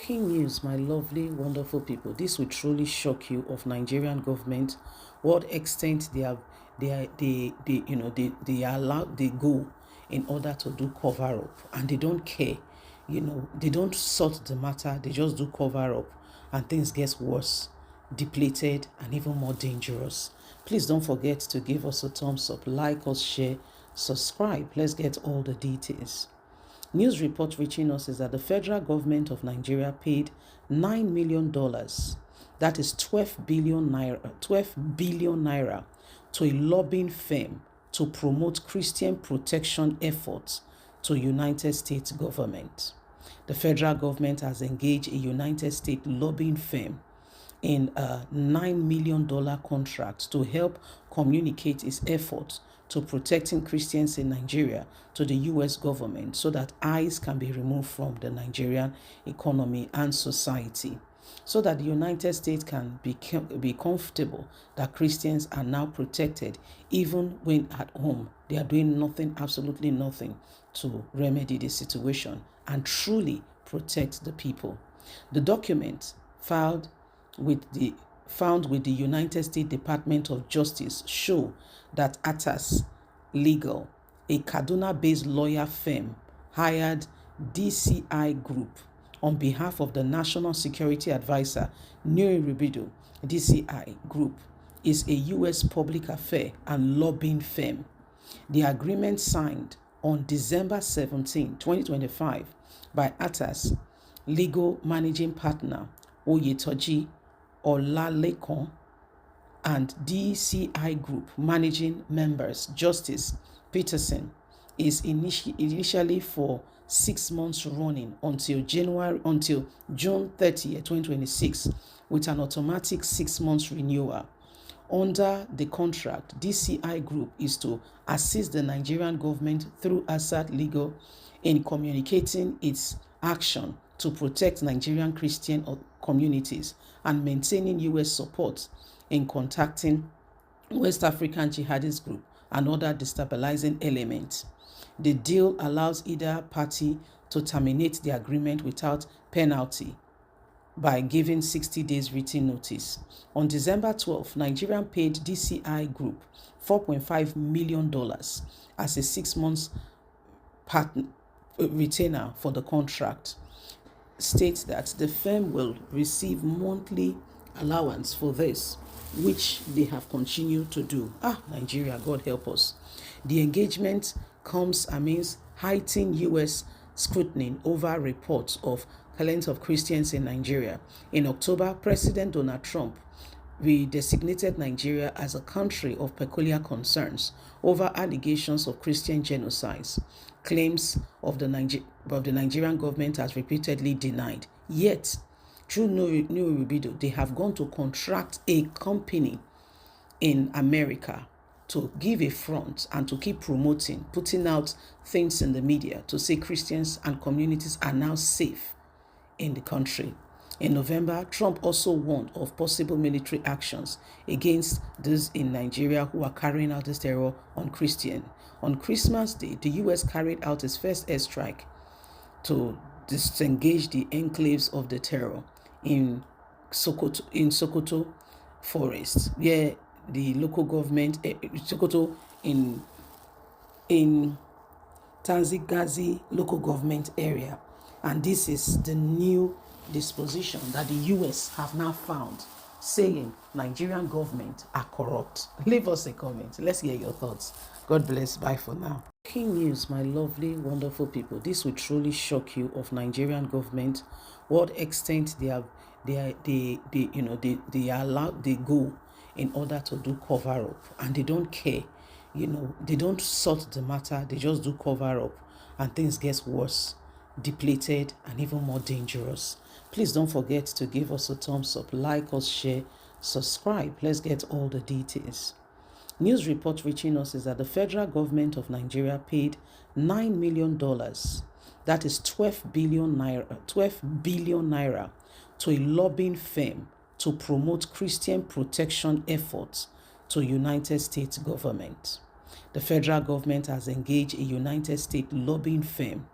Breaking news, my lovely, wonderful people. This will truly shock you of Nigerian government. What extent they allow they go in order to do cover up, and they don't care. They don't sort the matter. They just do cover up, and things get worse, depleted, and even more dangerous. Please don't forget to give us a thumbs up, like us, share, subscribe. Let's get all the details. News report reaching us is that the federal government of Nigeria paid $9 million, that is 12 billion naira, to a lobbying firm to promote Christian protection efforts to United States government. The federal government has engaged a United States lobbying firm in a $9 million contract to help communicate its efforts to protecting Christians in Nigeria to the U.S. government so that eyes can be removed from the Nigerian economy and society, so that the United States can be comfortable that Christians are now protected even when at home they are doing nothing, absolutely nothing, to remedy the situation and truly protect the people. The document found with the United States Department of Justice show that Atas Legal, a Kaduna-based lawyer firm, hired DCI Group on behalf of the National Security Advisor, TINUBU. DCI Group is a U.S. public affair and lobbying firm. The agreement signed on December 17, 2025 by Atas Legal Managing Partner Oyetoji Olalekan and DCI Group Managing Members Justice Peterson is initially for 6 months running until June 30, 2026, with an automatic 6 months renewal. Under the contract, DCI Group is to assist the Nigerian government through Atas Legal in communicating its action to protect Nigerian Christian communities and maintaining U.S. support in contacting West African jihadist group and other destabilizing elements. The deal allows either party to terminate the agreement without penalty by giving 60 days written notice. On December 12, Nigeria paid DCI Group $4.5 million as a 6 months retainer for the contract. States that the firm will receive monthly allowance for this, which they have continued to do. Nigeria, God help us. The engagement comes amidst heightened U.S. scrutiny over reports of killings of Christians in Nigeria. In October, President Donald Trump redesignated Nigeria as a country of peculiar concerns over allegations of Christian genocides. Claims of the Nigerian government has repeatedly denied. Yet, through TINUBU, they have gone to contract a company in America to give a front and to keep promoting, putting out things in the media to say Christians and communities are now safe in the country. In November, Trump also warned of possible military actions against those in Nigeria who are carrying out this terror on Christians. On Christmas Day, the U.S. carried out its first airstrike to disengage the enclaves of the terror in Sokoto Forest, where the local government, Sokoto in Tanzigazi local government area. And this is the new disposition that the U.S. have now found, saying Nigerian government are corrupt. Leave us a comment. Let's hear your thoughts. God bless. Bye for now. Breaking news, my lovely, wonderful people. This will truly shock you of Nigerian government. What extent they go in order to do cover up, and they don't care. They don't sort the matter. They just do cover up, and things get worse, depleted, and even more dangerous. Please don't forget to give us a thumbs up, like us, share, subscribe. Let's get all the details. News report reaching us is that the federal government of Nigeria paid $9 million, that is 12 billion naira, to a lobbying firm to promote Christian protection efforts to United States government. The federal government has engaged a United States lobbying firm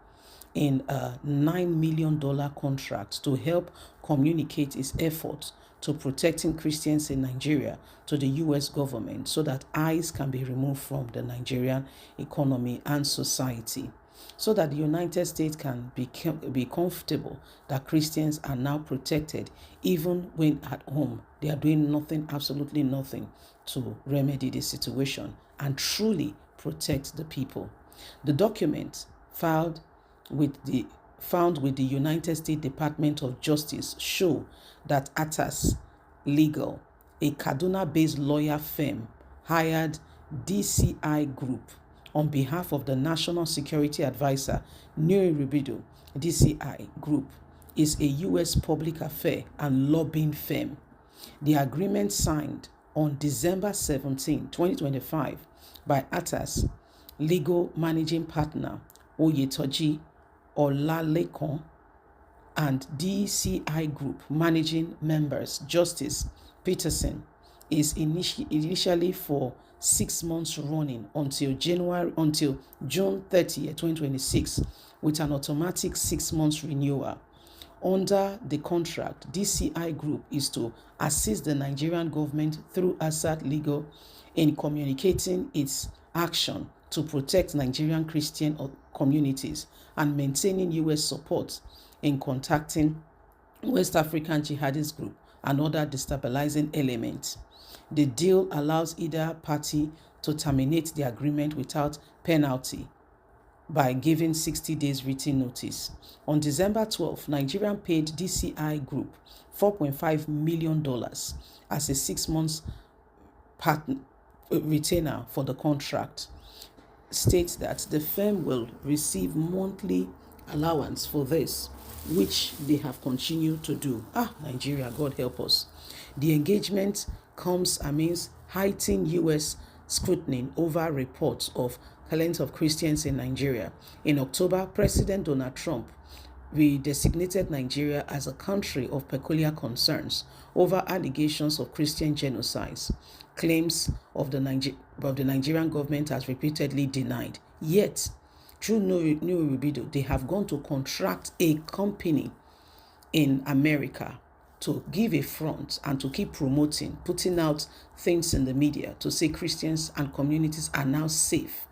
in a $9 million contract to help communicate its efforts to protecting Christians in Nigeria to the US government so that eyes can be removed from the Nigerian economy and society, so that the United States can be comfortable that Christians are now protected even when at home they are doing nothing, absolutely nothing, to remedy the situation and truly protect the people. The document found with the United States Department of Justice show that Atas Legal, a Kaduna-based lawyer firm, hired DCI Group on behalf of the National Security Advisor Nuri Rubido. DCI Group is a U.S. public affair and lobbying firm. The agreement signed on December 17, 2025 by Atas Legal Managing Partner Oyetoji Olalekan and DCI Group Managing Members Justice Peterson is initially for 6 months running until June 30, 2026, with an automatic 6 months renewal. Under the contract, DCI Group is to assist the Nigerian government through Assad Legal in communicating its action to protect Nigerian Christian communities and maintaining U.S. support in contacting West African jihadist group and other destabilizing elements. The deal allows either party to terminate the agreement without penalty by giving 60 days written notice. On December 12, Nigeria paid DCI Group $4.5 million as a 6 months retainer for the contract. States that the firm will receive monthly allowance for this, which they have continued to do. Nigeria, God help us. The engagement comes amidst heightened U.S. scrutiny over reports of killings of Christians in Nigeria. In October, President Donald Trump redesignated Nigeria as a country of peculiar concerns over allegations of Christian genocides. Claims of the Nigerian government has repeatedly denied. Yet, through Nuri Rubido, they have gone to contract a company in America to give a front and to keep promoting, putting out things in the media to say Christians and communities are now safe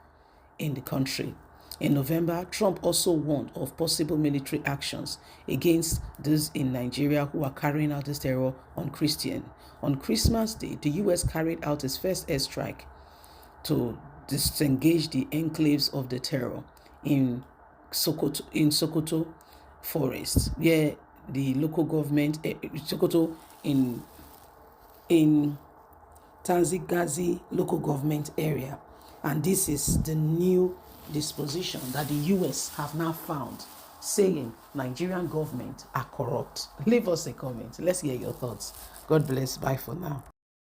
in the country. In November, Trump also warned of possible military actions against those in Nigeria who are carrying out this terror on Christians. On Christmas Day, the U.S. carried out its first airstrike to disengage the enclaves of the terror in Sokoto Forest, where the local government, Sokoto in Tanzigazi local government area. And this is the new disposition that the US have now found, saying Nigerian government are corrupt. Leave us a comment. Let's hear your thoughts. God bless. Bye for now.